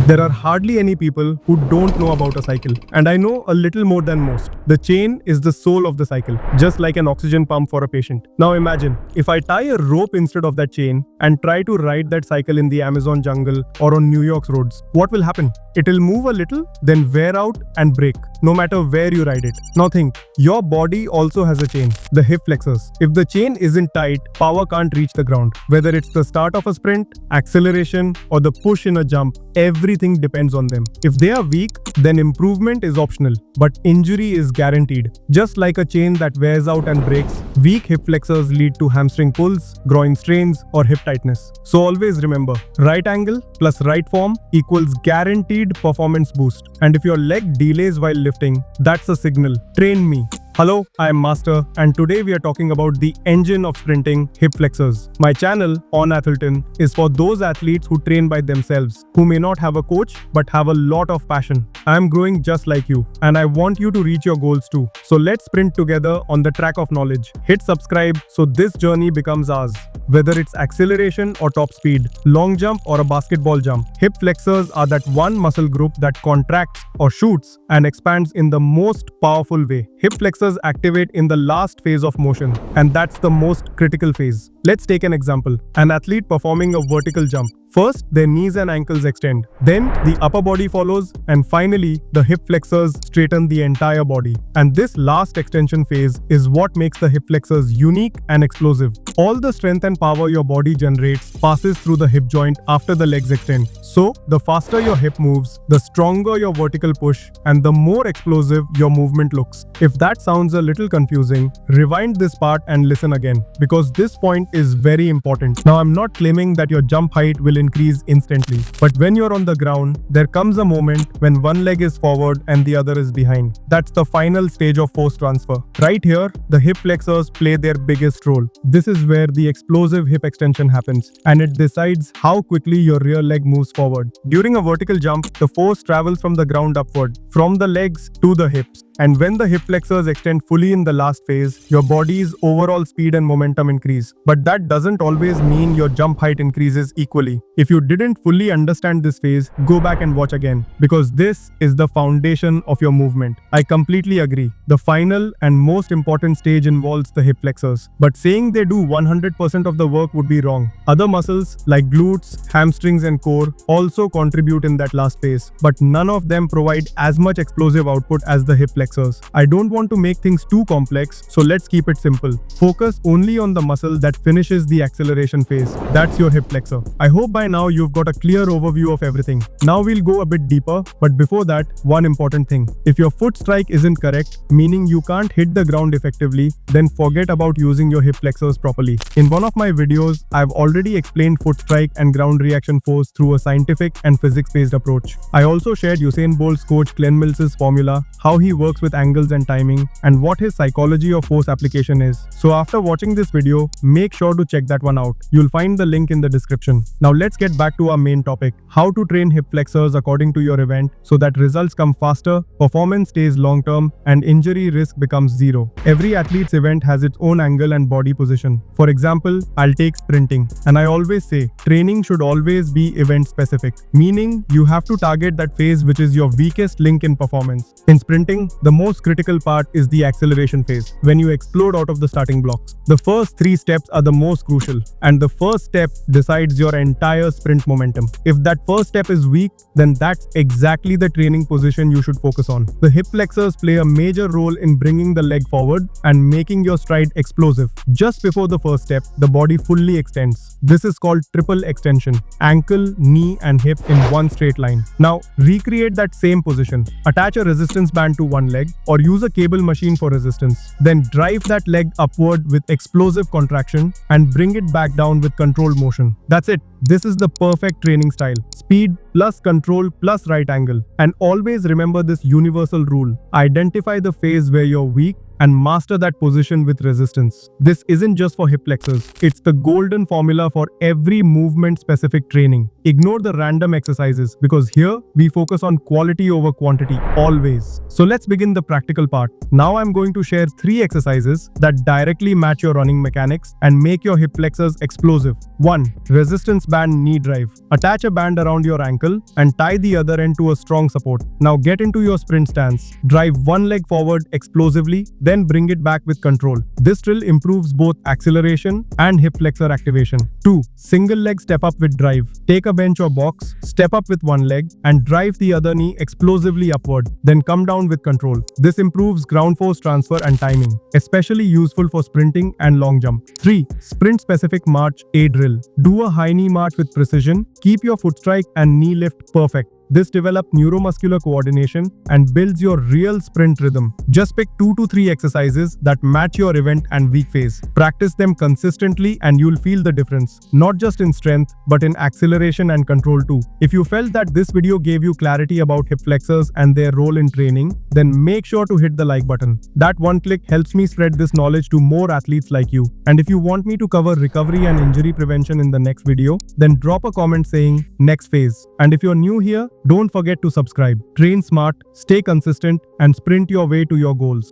There are hardly any people who don't know about a cycle, and I know a little more than most. The chain is the soul of the cycle, just like an oxygen pump for a patient. Now imagine, if I tie a rope instead of that chain and try to ride that cycle in the Amazon jungle or on New York's roads, what will happen? It'll move a little, then wear out and break, no matter where you ride it. Now think, your body also has a chain, the hip flexors. If the chain isn't tight, power can't reach the ground. Whether it's the start of a sprint, acceleration, or the push in a jump, everything depends on them. If they are weak, then improvement is optional, but injury is guaranteed. Just like a chain that wears out and breaks, weak hip flexors lead to hamstring pulls, groin strains, or hip tightness. So always remember, right angle plus right form equals guaranteed performance boost. And if your leg delays while lifting, that's a signal. Train me. Hello, I am Master, and today we are talking about the engine of sprinting, hip flexors. My channel, On Athleton, is for those athletes who train by themselves, who may not have a coach but have a lot of passion. I am growing just like you, and I want you to reach your goals too. So let's sprint together on the track of knowledge. Hit subscribe so this journey becomes ours. Whether it's acceleration or top speed, long jump or a basketball jump, hip flexors are that one muscle group that contracts or shoots and expands in the most powerful way. Hip flexors activate in the last phase of motion, and that's the most critical phase. Let's take an example. An athlete performing a vertical jump. First, their knees and ankles extend. Then, the upper body follows, and finally, the hip flexors straighten the entire body. And this last extension phase is what makes the hip flexors unique and explosive. All the strength and power your body generates passes through the hip joint after the legs extend. So, the faster your hip moves, the stronger your vertical push, and the more explosive your movement looks. If that sounds a little confusing, rewind this part and listen again, because this point is very important. Now, I'm not claiming that your jump height will increase instantly, but when you're on the ground, there comes a moment when one leg is forward and the other is behind. That's the final stage of force transfer. Right here, the hip flexors play their biggest role. This is where the explosive hip extension happens, and it decides how quickly your rear leg moves forward. During a vertical jump, the force travels from the ground upward, from the legs to the hips. And when the hip flexors extend fully in the last phase, your body's overall speed and momentum increase. But that doesn't always mean your jump height increases equally. If you didn't fully understand this phase, go back and watch again, because this is the foundation of your movement. I completely agree. The final and most important stage involves the hip flexors. But saying they do 100% of the work would be wrong. Other muscles like glutes, hamstrings, and core also contribute in that last phase. But none of them provide as much explosive output as the hip flexors. I don't want to make things too complex, so let's keep it simple. Focus only on the muscle that finishes the acceleration phase. That's your hip flexor. I hope by now you've got a clear overview of everything. Now we'll go a bit deeper, but before that, one important thing. If your foot strike isn't correct, meaning you can't hit the ground effectively, then forget about using your hip flexors properly. In one of my videos, I've already explained foot strike and ground reaction force through a scientific and physics-based approach. I also shared Usain Bolt's coach Glenn Mills's formula, how he works with angles and timing, and what his psychology of force application is. So after watching this video, make sure to check that one out. You'll find the link in the description. Now let's get back to our main topic, how to train hip flexors according to your event so that results come faster, performance stays long term, and injury risk becomes zero. Every athlete's event has its own angle and body position. For example, I'll take sprinting, and I always say, training should always be event specific, meaning you have to target that phase which is your weakest link in performance. In sprinting, the most critical part is the acceleration phase, when you explode out of the starting blocks. The first 3 steps are the most crucial, and the first step decides your entire sprint momentum. If that first step is weak, then that's exactly the training position you should focus on. The hip flexors play a major role in bringing the leg forward and making your stride explosive. Just before the first step, the body fully extends. This is called triple extension, ankle, knee, and hip in one straight line. Now, recreate that same position. Attach a resistance band to one leg, or use a cable machine for resistance. Then drive that leg upward with explosive contraction and bring it back down with controlled motion. That's it. This is the perfect training style. Speed plus control plus right angle. And always remember this universal rule. Identify the phase where you're weak and master that position with resistance. This isn't just for hip flexors. It's the golden formula for every movement-specific training. Ignore the random exercises because here we focus on quality over quantity always. So let's begin the practical part. Now I'm going to share 3 exercises that directly match your running mechanics and make your hip flexors explosive. 1. Resistance band knee drive. Attach a band around your ankle and tie the other end to a strong support. Now get into your sprint stance. Drive one leg forward explosively, then bring it back with control. This drill improves both acceleration and hip flexor activation. 2. Single leg step up with drive. Take a bench or box, step up with one leg, and drive the other knee explosively upward. Then come down with control. This improves ground force transfer and timing, especially useful for sprinting and long jump. 3. Sprint specific march A drill. Do a high knee march with precision. Keep your foot strike and knee lift perfect. This develops neuromuscular coordination and builds your real sprint rhythm. Just pick 2 to 3 exercises that match your event and week phase. Practice them consistently and you'll feel the difference, not just in strength, but in acceleration and control too. If you felt that this video gave you clarity about hip flexors and their role in training, then make sure to hit the like button. That one click helps me spread this knowledge to more athletes like you. And if you want me to cover recovery and injury prevention in the next video, then drop a comment saying next phase. And if you're new here, don't forget to subscribe. Train smart, stay consistent, and sprint your way to your goals.